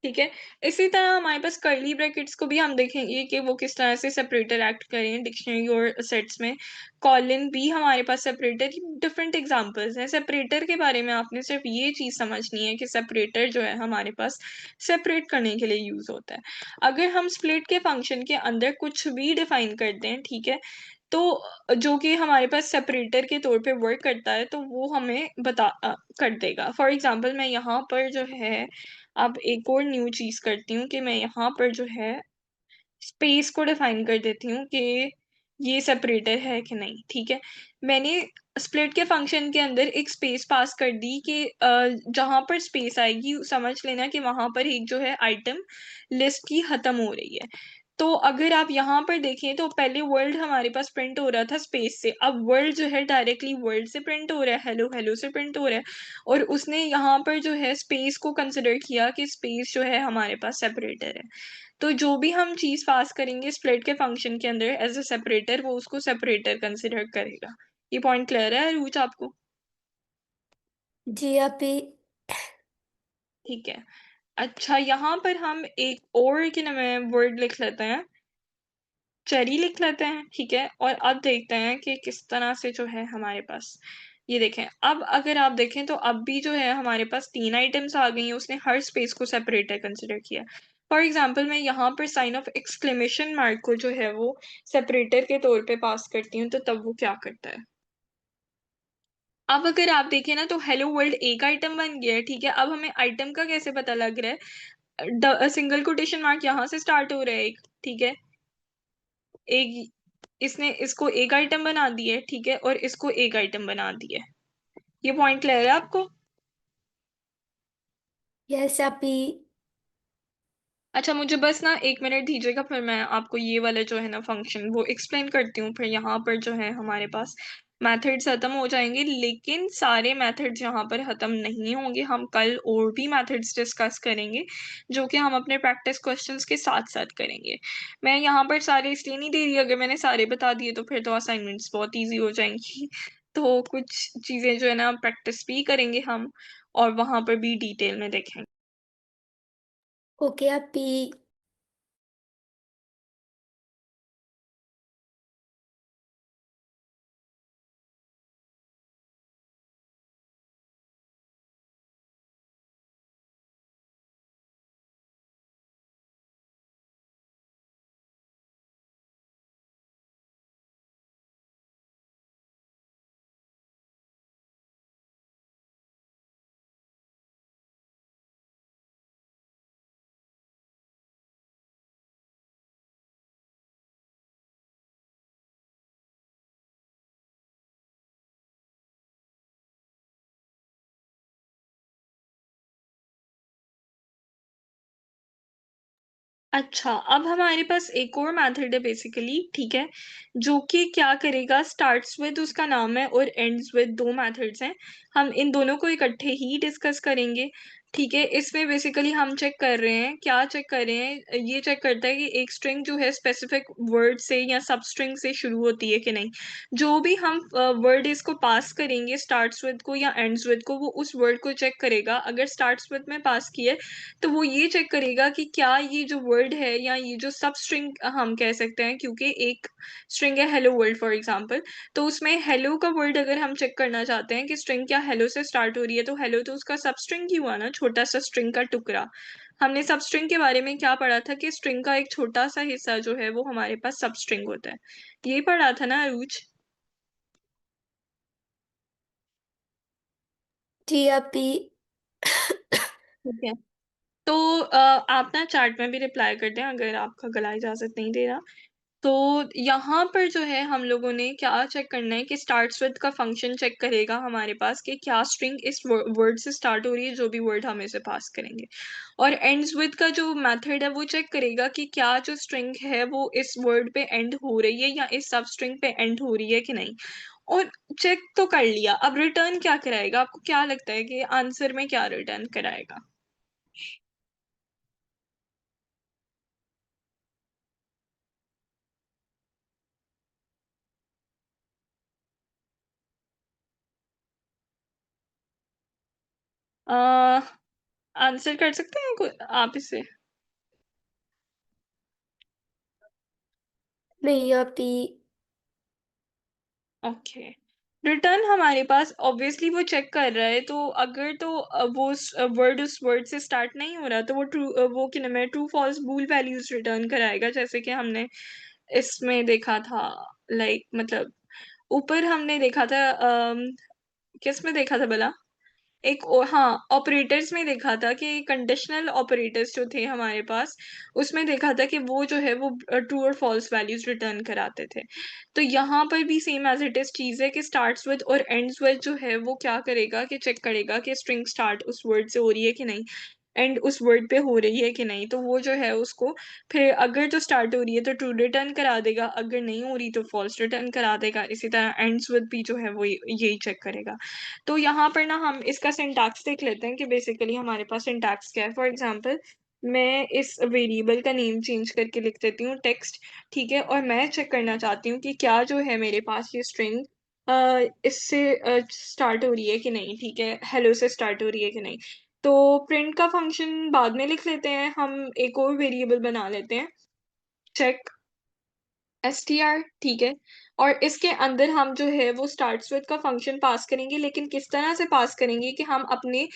ठीक है। इसी तरह हमारे पास कर्ली ब्रैकेट्स को भी हम देखेंगे कि वो किस तरह से सेपरेटर एक्ट करें डिक्शनरी और सेट्स में। कॉलन भी हमारे पास सेपरेटर की डिफरेंट एग्जांपल्स हैं। सेपरेटर के बारे में आपने सिर्फ ये चीज समझनी है कि सेपरेटर जो है हमारे पास सेपरेट करने के लिए यूज होता है। अगर हम स्प्लिट के फंक्शन के अंदर कुछ भी डिफाइन करते हैं, ठीक है, तो जो कि हमारे पास सेपरेटर के तौर पे वर्क करता है तो वो हमें कर देगा। फॉर एग्जांपल मैं यहाँ पर जो है अब एक और न्यू चीज करती हूँ कि मैं यहाँ पर जो है स्पेस को डिफाइन कर देती हूँ कि ये सेपरेटर है कि नहीं, ठीक है। मैंने स्प्लिट के फंक्शन के अंदर एक स्पेस पास कर दी कि जहां पर स्पेस आएगी समझ लेना कि वहां पर एक जो है आइटम लिस्ट की खत्म हो रही है। तो अगर आप यहाँ पर देखें तो पहले वर्ल्ड हमारे पास प्रिंट हो रहा था स्पेस से, अब वर्ल्ड जो है डायरेक्टली वर्ल्ड से प्रिंट हो रहा है, हेलो हेलो से प्रिंट हो रहा है, और उसने यहाँ पर जो है स्पेस को कंसिडर किया कि स्पेस जो है हमारे पास सेपरेटर है। तो जो भी हम चीज पास करेंगे स्प्लिट के फंक्शन के अंदर एज अ सेपरेटर, वो उसको सेपरेटर कंसिडर करेगा। ये पॉइंट क्लियर है रूच आपको? जी आपकी। ठीक है। अच्छा, यहाँ पर हम एक और के नाम वर्ड लिख लेते हैं, चेरी लिख लेते हैं, ठीक है। और अब देखते हैं कि किस तरह से जो है हमारे पास, ये देखें, अब अगर आप देखें तो अब भी जो है हमारे पास तीन आइटम्स आ गई हैं, उसने हर स्पेस को सेपरेटर कंसिडर किया। फॉर एग्जाम्पल मैं यहाँ पर साइन ऑफ एक्सक्लेमेशन मार्क को जो है वो सेपरेटर के तौर पे पास करती हूँ, तो तब वो क्या करता है। अब अगर आप देखें ना तो हेलो वर्ल्ड एक आइटम बन गया है, ठीक है। अब हमें आइटम का कैसे पता लग रहा है, सिंगल कोटेशन मार्क यहाँ से स्टार्ट हो रहा है एक, ठीक है, एक, इसने इसको एक आइटम बना दिया है, ठीक है, और इसको एक आइटम बना दिया है। ये पॉइंट क्लियर है आपको? यस आपकी। अच्छा, मुझे बस ना 1 मिनट दीजिएगा, फिर मैं आपको ये वाला जो है ना फंक्शन वो एक्सप्लेन करती हूँ। फिर यहाँ पर जो है हमारे पास मेथड्स खत्म हो जाएंगे, लेकिन सारे मेथड्स यहाँ पर खत्म नहीं होंगे। हम कल और भी मेथड्स डिस्कस करेंगे जो कि हम अपने प्रैक्टिस क्वेश्चंस के साथ साथ करेंगे। मैं यहाँ पर सारे इसलिए नहीं दे रही, अगर मैंने सारे बता दिए तो फिर तो असाइनमेंट्स बहुत ईजी हो जाएंगी। तो कुछ चीज़ें जो है ना प्रैक्टिस भी करेंगे हम, और वहाँ पर भी डिटेल में देखेंगे। ओके आपकी। अच्छा, अब हमारे पास एक और मेथड है बेसिकली, ठीक है, जो कि क्या करेगा, स्टार्ट्स विद उसका नाम है और एंड्स विद, दो मेथड्स हैं। हम इन दोनों को इकट्ठे ही डिस्कस करेंगे, ठीक है। इसमें बेसिकली हम चेक कर रहे हैं, क्या चेक कर रहे हैं, ये चेक करता है कि एक स्ट्रिंग जो है स्पेसिफिक वर्ड से या सब स्ट्रिंग से शुरू होती है कि नहीं। जो भी हम वर्ड इसको पास करेंगे स्टार्ट्स विद को या एंड्स विद को, वो उस वर्ड को चेक करेगा। अगर स्टार्ट्स विद में पास किया है तो वो ये चेक करेगा कि क्या ये जो वर्ड है या ये जो सब स्ट्रिंग हम कह सकते हैं, क्योंकि एक स्ट्रिंग है हेलो वर्ल्ड फॉर एग्जांपल, तो उसमें हेलो का वर्ड अगर हम चेक करना चाहते हैं कि स्ट्रिंग क्या हेलो से स्टार्ट हो रही है, तो हेलो तो उसका सब स्ट्रिंग ही हुआ ना, छोटा सा स्ट्रिंग का टुकड़ा। हमने सब स्ट्रिंग के बारे में क्या पढ़ा था कि स्ट्रिंग का एक छोटा सा हिस्सा जो है वो हमारे पास सब स्ट्रिंग होता है, ये पढ़ा था ना अरूज? जी अभी। ठीक है। तो आप ना चैट में भी रिप्लाई कर दें अगर आपका गला इजाजत नहीं दे रहा। तो यहाँ पर जो है हम लोगों ने क्या चेक करना है कि स्टार्ट्स विद का फंक्शन चेक करेगा हमारे पास कि क्या स्ट्रिंग इस वर्ड से स्टार्ट हो रही है, जो भी वर्ड हम इसे पास करेंगे। और एंड्स विद का जो मेथड है वो चेक करेगा कि क्या जो स्ट्रिंग है वो इस वर्ड पे एंड हो रही है या इस सब स्ट्रिंग पे एंड हो रही है कि नहीं। और चेक तो कर लिया, अब रिटर्न क्या कराएगा, आपको क्या लगता है कि आंसर में क्या रिटर्न कराएगा? आंसर कर सकते हैं आप इसे? नहीं अभी। ओके। रिटर्न हमारे पास ऑब्वियसली वो चेक कर रहा है, तो अगर तो वो वर्ड उस वर्ड से स्टार्ट नहीं हो रहा तो वो ट्रू, वो क्या नाम है, ट्रू फॉल्स बूल वैल्यूज रिटर्न कराएगा, जैसे कि हमने इसमें देखा था। लाइक मतलब ऊपर हमने देखा था, किस में देखा था भला, एक हाँ, ऑपरेटर्स में देखा था कि कंडीशनल ऑपरेटर्स जो थे हमारे पास, उसमें देखा था कि वो जो है वो ट्रू और फॉल्स वैल्यूज रिटर्न कराते थे। तो यहाँ पर भी सेम एज इट इज चीज है कि स्टार्ट्स विद और एंड्स विद जो है वो क्या करेगा कि चेक करेगा कि स्ट्रिंग स्टार्ट उस वर्ड से हो रही है कि नहीं, एंड उस वर्ड पे हो रही है कि नहीं। तो वो जो है उसको फिर अगर जो स्टार्ट हो रही है तो ट्रू रिटर्न करा देगा, अगर नहीं हो रही तो फॉल्स रिटर्न करा देगा। इसी तरह एंड्स विद भी जो है वो यही चेक करेगा। तो यहाँ पर ना हम इसका सिंटैक्स देख लेते हैं कि बेसिकली हमारे पास सिंटैक्स क्या है। फॉर एग्जांपल मैं इस वेरिएबल का नेम चेंज करके लिख देती हूँ टेक्स्ट, ठीक है, और मैं चेक करना चाहती हूँ कि क्या जो है मेरे पास ये स्ट्रिंग इससे स्टार्ट हो रही है कि नहीं, ठीक है, हेलो से स्टार्ट हो रही है कि नहीं। तो प्रिंट का फंक्शन बाद में लिख लेते हैं, हम एक और वेरिएबल बना लेते हैं, चेक str, ठीक है। और इसके अंदर हम जो है वो स्टार्ट्स विद का फंक्शन पास करेंगे, लेकिन किस तरह से पास करेंगे कि हम अपने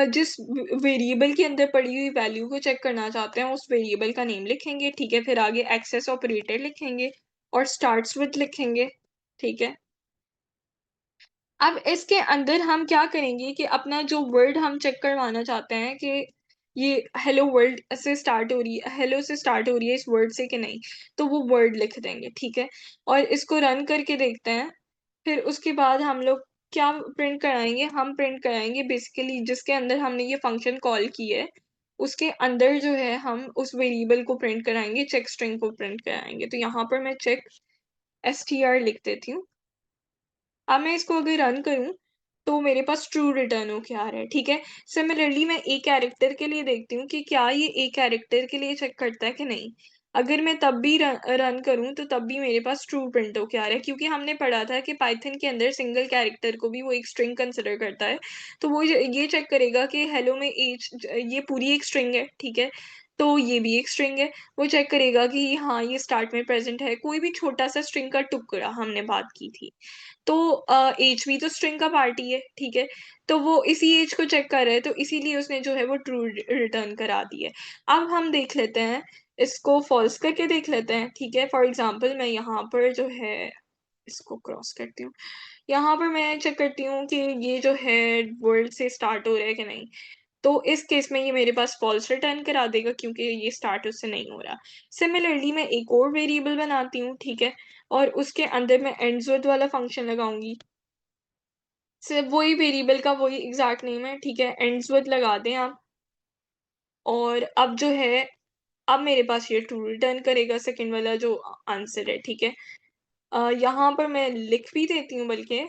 जिस वेरिएबल के अंदर पड़ी हुई वैल्यू को चेक करना चाहते हैं उस वेरिएबल का नेम लिखेंगे, ठीक है, फिर आगे एक्सेस ऑपरेटर लिखेंगे और स्टार्ट्स विद लिखेंगे, ठीक है। अब इसके अंदर हम क्या करेंगे कि अपना जो वर्ड हम चेक करवाना चाहते हैं कि ये हेलो वर्ल्ड से स्टार्ट हो रही है, हेलो से स्टार्ट हो रही है इस वर्ड से कि नहीं, तो वो वर्ड लिख देंगे, ठीक है। और इसको रन करके देखते हैं। फिर उसके बाद हम लोग क्या प्रिंट कराएंगे, हम प्रिंट कराएंगे बेसिकली जिसके अंदर हमने ये फंक्शन कॉल की है उसके अंदर जो है हम उस वेरिएबल को प्रिंट कराएंगे, चेक स्ट्रिंग को प्रिंट कराएंगे। तो यहाँ पर मैं चेक str लिख देती हूँ। अब मैं इसको अगर रन करूँ तो मेरे पास ट्रू रिटर्न होके आ रहा है, ठीक है। सिमिलरली मैं ए कैरेक्टर के लिए देखती हूँ कि क्या ये ए कैरेक्टर के लिए चेक करता है कि नहीं। अगर मैं तब भी रन करूँ तो तब भी मेरे पास ट्रू प्रिंट होके आ रहा है, क्योंकि हमने पढ़ा था कि पाइथन के अंदर सिंगल कैरेक्टर को भी वो एक स्ट्रिंग कंसिडर करता है। तो वो ये चेक करेगा कि हेलो में एज, ये पूरी एक स्ट्रिंग है, ठीक है, तो ये भी एक स्ट्रिंग है। वो चेक करेगा कि हाँ ये स्टार्ट में प्रेजेंट है, कोई भी छोटा सा स्ट्रिंग का टुकड़ा हमने बात की थी। तो एज भी तो स्ट्रिंग का पार्ट ही है, ठीक है। तो वो इसी एज को चेक कर रहा है, तो इसीलिए उसने जो है वो ट्रू रिटर्न करा दी है। अब हम देख लेते हैं, इसको फॉल्स करके देख लेते हैं, ठीक है। फॉर एग्जांपल मैं यहाँ पर जो है इसको क्रॉस करती हूँ, यहाँ पर मैं चेक करती हूँ कि ये जो है वर्ड से स्टार्ट हो रहा है कि नहीं। तो इस केस में ये मेरे पास फॉल्स रिटर्न करा देगा, क्योंकि ये स्टार्ट उससे नहीं हो रहा। सिमिलरली मैं एक और वेरिएबल बनाती हूँ, ठीक है, और उसके अंदर मैं एंड्स विद वाला फंक्शन लगाऊंगी। सिर्फ वही वेरिएबल का वही एग्जैक्ट नेम है, ठीक है, एंड्स विद लगा दें आप। और अब जो है अब मेरे पास ये ट्रू रिटर्न करेगा सेकंड वाला जो आंसर है, ठीक है। यहाँ पर मैं लिख भी देती हूँ, बल्कि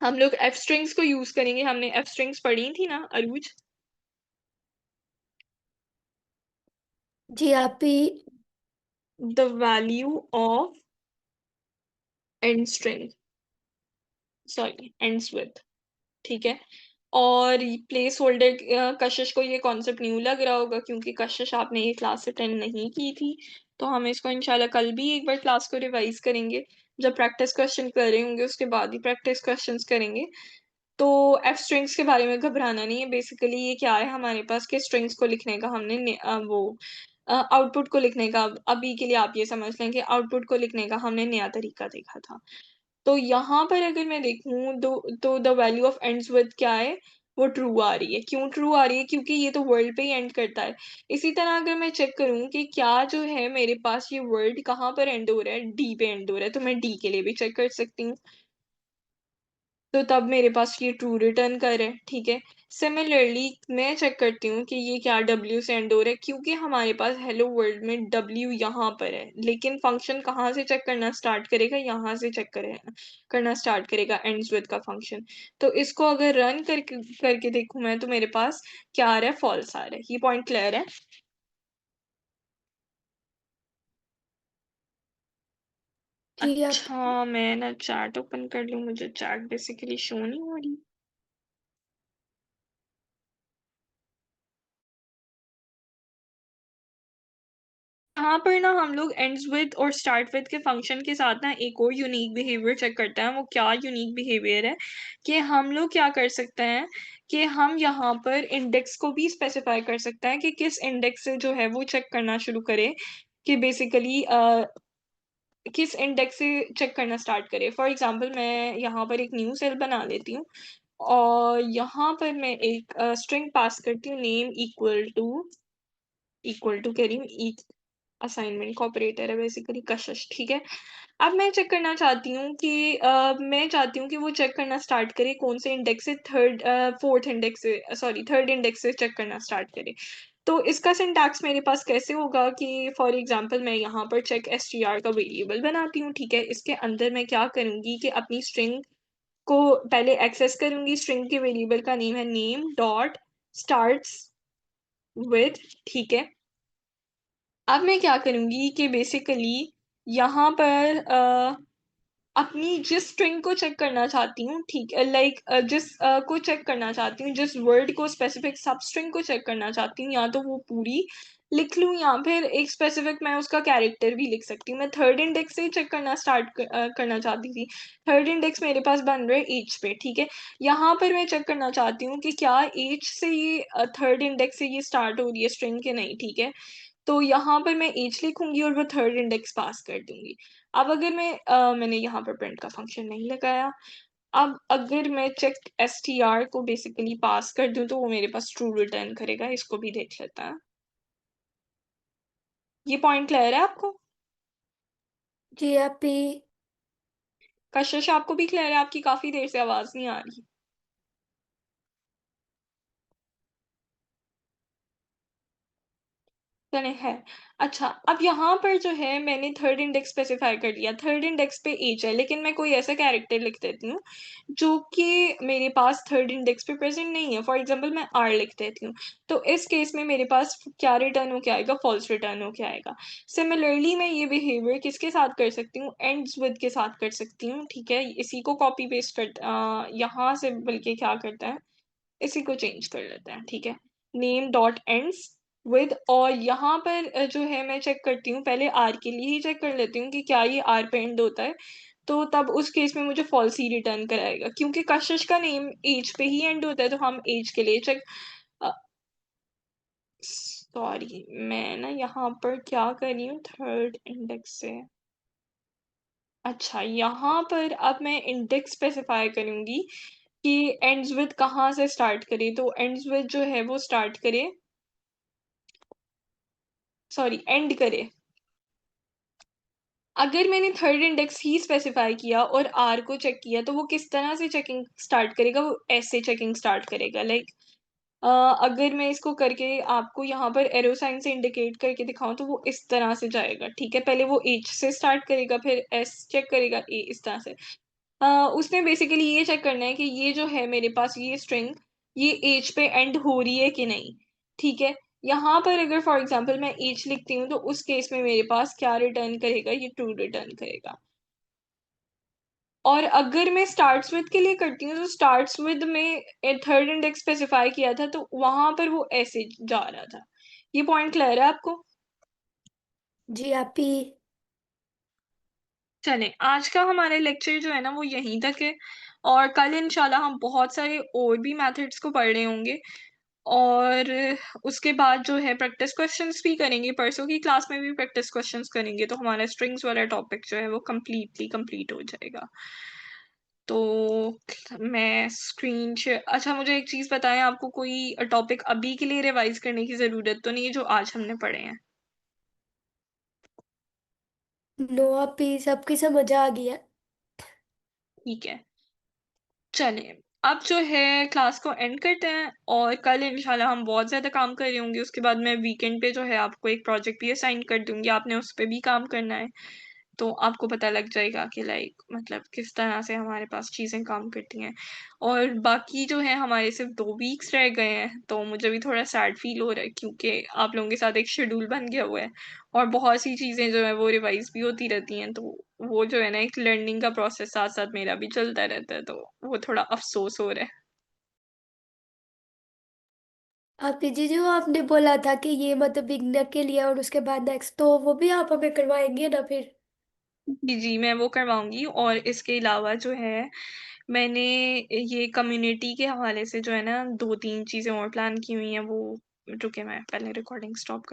हम लोग एफ स्ट्रिंग्स को यूज करेंगे। हमने एफ स्ट्रिंग्स पढ़ी थी ना अरूज? जी आप भी। The value of and string, sorry ends with, ठीक है। और प्लेस होल्डर, कशिश को ये कॉन्सेप्ट न्यू लग रहा होगा क्योंकि कशिश आपने ये क्लास अटेंड नहीं की थी, तो हम इसको इंशाल्लाह कल भी एक बार क्लास को रिवाइज करेंगे। जब प्रैक्टिस क्वेश्चन कर रहे होंगे उसके बाद ही प्रैक्टिस क्वेश्चंस करेंगे। तो एफ स्ट्रिंग्स के बारे में घबराना नहीं है। बेसिकली ये क्या है हमारे पास कि स्ट्रिंग्स को लिखने का हमने वो आउटपुट को लिखने का, अभी के लिए आप ये समझ लें कि आउटपुट को लिखने का हमने नया तरीका देखा था। तो यहाँ पर अगर मैं देखूँ तो the value of ends with क्या है, वो ट्रू आ रही है। क्यों ट्रू आ रही है? क्योंकि ये तो वर्ड पे ही एंड करता है। इसी तरह अगर मैं चेक करूँ कि क्या जो है मेरे पास ये वर्ड कहाँ पर एंड हो रहा है, डी पे एंड हो रहा है, तो मैं डी के लिए भी चेक कर सकती हूँ। तो तब मेरे पास ये ट्रू रिटर्न कर है, ठीक है। सिमिलरली मैं चेक करती हूँ कि ये क्या डब्ल्यू से एंड हो रहा है, क्योंकि हमारे पास हेलो वर्ल्ड में डब्ल्यू यहाँ पर है, लेकिन फंक्शन कहाँ से चेक करना स्टार्ट करेगा, यहाँ से चेक करेगा, करना स्टार्ट करेगा एंड्स विद का फंक्शन। तो इसको अगर रन करके करके देखूँ मैं, तो मेरे पास क्या आ रहा है, फॉल्स आ रहा है। ये पॉइंट क्लियर है? जी आप। अच्छा, मैं ना चैट ओपन कर लूँ, मुझे चैट बेसिकली शो नहीं हो रही। यहाँ पर ना हम लोग एंड्स विद और स्टार्ट विद के फंक्शन के साथ ना एक और यूनिक बिहेवियर चेक करते हैं। वो क्या यूनिक बिहेवियर है कि हम लोग क्या कर सकते हैं कि हम यहाँ पर इंडेक्स को भी स्पेसिफाई कर सकते हैं कि किस इंडेक्स से जो है वो चेक करना शुरू करे, कि बेसिकली किस इंडेक्स से चेक करना स्टार्ट करे। फॉर एग्जांपल मैं यहाँ पर एक न्यू सेल बना लेती हूँ और यहाँ पर मैं एक स्ट्रिंग पास करती हूँ, नेम इक्वल टू कह रही हूँ, असाइनमेंट का ऑपरेटर है बेसिकली कशिश, ठीक है। अब मैं चेक करना चाहती हूँ कि मैं चाहती हूँ कि वो चेक करना स्टार्ट करे कौन से इंडेक्स से, फोर्थ इंडेक्स से, सॉरी थर्ड इंडेक्स से चेक करना स्टार्ट करे। तो इसका सिंटैक्स मेरे पास कैसे होगा कि फॉर एग्जांपल मैं यहाँ पर चेक एसटीआर का वेरिएबल बनाती हूँ, ठीक है। इसके अंदर मैं क्या करूँगी कि अपनी स्ट्रिंग को पहले एक्सेस करूँगी। स्ट्रिंग के वेरिएबल का नेम है नेम डॉट स्टार्ट्स विद, ठीक है। अब मैं क्या करूँगी कि बेसिकली यहाँ पर अपनी जिस स्ट्रिंग को चेक करना चाहती हूँ, ठीक है, लाइक जिस को चेक करना चाहती हूँ, जिस वर्ड को स्पेसिफिक सब स्ट्रिंग को चेक करना चाहती हूँ, या तो वो पूरी लिख लूँ या फिर एक स्पेसिफिक मैं उसका कैरेक्टर भी लिख सकती हूँ। मैं थर्ड इंडेक्स से ही चेक करना करना चाहती थी। थर्ड इंडेक्स मेरे पास बन रहा है एच पे, ठीक है। यहाँ पर मैं चेक करना चाहती हूँ कि क्या एच से ये थर्ड इंडेक्स से ये स्टार्ट हो रही है स्ट्रिंग के नहीं, ठीक है। तो यहाँ पर मैं एज लिखूंगी और वो थर्ड इंडेक्स पास कर दूंगी। अब अगर मैंने यहाँ पर प्रिंट का फंक्शन नहीं लगाया। अब अगर मैं चेक एस टी आर को बेसिकली पास कर दूं तो वो मेरे पास ट्रू रिटर्न करेगा। इसको भी देख लेता है। ये पॉइंट क्लियर है आपको? जी आप भी। कशिश आपको भी क्लियर है? आपकी काफी देर से आवाज नहीं आ रही। चले है। अच्छा, अब यहाँ पर जो है मैंने थर्ड इंडेक्स स्पेसिफाई कर लिया। थर्ड इंडेक्स पे एज है, लेकिन मैं कोई ऐसा कैरेक्टर लिख देती हूँ जो कि मेरे पास थर्ड इंडेक्स पे प्रेजेंट नहीं है। फॉर एग्जांपल मैं आर लिख देती हूँ, तो इस केस में मेरे पास क्या रिटर्न हो के आएगा, फॉल्स रिटर्न हो के आएगा। सिमिलरली मैं ये बिहेवियर किसके साथ कर सकती हूँ, एंड्स विद के साथ कर सकती हूँ, ठीक है। इसी को कॉपी पेस्ट कर यहाँ से, बल्कि क्या करता है, इसी को चेंज कर लेते हैं, ठीक है। नेम डॉट एंड्स विद, और यहाँ पर जो है मैं चेक करती हूँ, पहले आर के लिए ही चेक कर लेती हूँ कि क्या ये आर पे एंड होता है। तो तब उस केस में मुझे फॉल्स ही रिटर्न कराएगा, क्योंकि कशिश का नेम एज पे ही एंड होता है, तो हम एज के लिए चेक, सॉरी मैं ना यहाँ पर क्या कर रही हूँ, थर्ड इंडेक्स से, अच्छा यहाँ पर अब मैं इंडेक्स स्पेसिफाई करूंगी कि एंड्स विद कहाँ से स्टार्ट करे। तो एंड्स विद जो है वो स्टार्ट करे, सॉरी एंड करे। अगर मैंने थर्ड इंडेक्स ही स्पेसिफाई किया और आर को चेक किया, तो वो किस तरह से चेकिंग स्टार्ट करेगा, वो ऐसे चेकिंग स्टार्ट करेगा, लाइक अ, अगर मैं इसको करके आपको यहाँ पर एरो साइन से इंडिकेट करके दिखाऊँ तो वो इस तरह से जाएगा, ठीक है? पहले वो एच से स्टार्ट करेगा, फिर एस चेक करेगा, ए इस तरह से। अ, उसने बेसिकली ये चेक करना है कि ये जो है मेरे पास ये स्ट्रिंग, ये एज पे एंड हो रही है कि नहीं, ठीक है? यहाँ पर अगर फॉर एग्ज़ाम्पल मैं एज लिखती हूँ, तो उस केस में मेरे पास क्या रिटर्न करेगा, ये ट्रू रिटर्न करेगा। और अगर मैं स्टार्ट्स विद के लिए करती हूँ, तो स्टार्ट्स विद में थर्ड इंडेक्स स्पेसिफाई किया था, तो वहाँ पर वो ऐसे जा रहा था। ये पॉइंट क्लियर है आपको? जी आप ही। चलें, आज का हमारा लेक्चर जो है ना वो यहीं तक है और कल इंशाल्लाह हम बहुत सारे और भी मेथड्स को पढ़ रहे होंगे और उसके बाद जो है प्रैक्टिस क्वेश्चंस भी करेंगे। परसों की क्लास में भी प्रैक्टिस क्वेश्चंस करेंगे, तो हमारा स्ट्रिंग्स वाला टॉपिक जो है वो कंप्लीट हो जाएगा। तो मैं स्क्रीन शेयर अच्छा मुझे एक चीज़ बताएँ, आपको कोई टॉपिक अभी के लिए रिवाइज़ करने की ज़रूरत तो नहीं है जो आज हमने पढ़े हैं? नो आप ही, सबकी समझ आ गया। ठीक है। चलिए, अब जो है क्लास को एंड करते हैं और कल इंशाल्लाह हम बहुत ज़्यादा काम कर रहे होंगे, उसके बाद मैं वीकेंड पे जो है आपको एक प्रोजेक्ट भी असाइन कर दूँगी, आपने उस पे भी काम करना है। तो आपको पता लग जाएगा कि लाइक मतलब किस तरह से हमारे पास चीज़ें काम करती हैं। और बाकी जो है हमारे सिर्फ़ 2 वीक्स रह गए हैं, तो मुझे भी थोड़ा सैड फ़ील हो रहा है क्योंकि आप लोगों के साथ एक शेड्यूल बन गया हुआ है और बहुत सी चीज़ें जो हैं वो रिवाइज़ भी होती रहती हैं, तो वो जो है ना एक लर्निंग का प्रोसेस साथ-साथ मेरा भी चलता रहता है, तो वो थोड़ा अफ़सोस हो रहा है। आप ही जी, जो आपने बोला था कि ये मतलब बिगनर के लिए और उसके बाद नेक्स्ट, तो वो भी आप हमें करवाएंगे ना फिर? जी, जी, मैं वो करवाऊँगी और इसके अलावा जो है मैंने ये कम्युनिटी के हवाले से जो है ना 2-3 चीज़ें और प्लान की हुई हैं, वो रुकिए मैं पहले रिकॉर्डिंग स्टॉप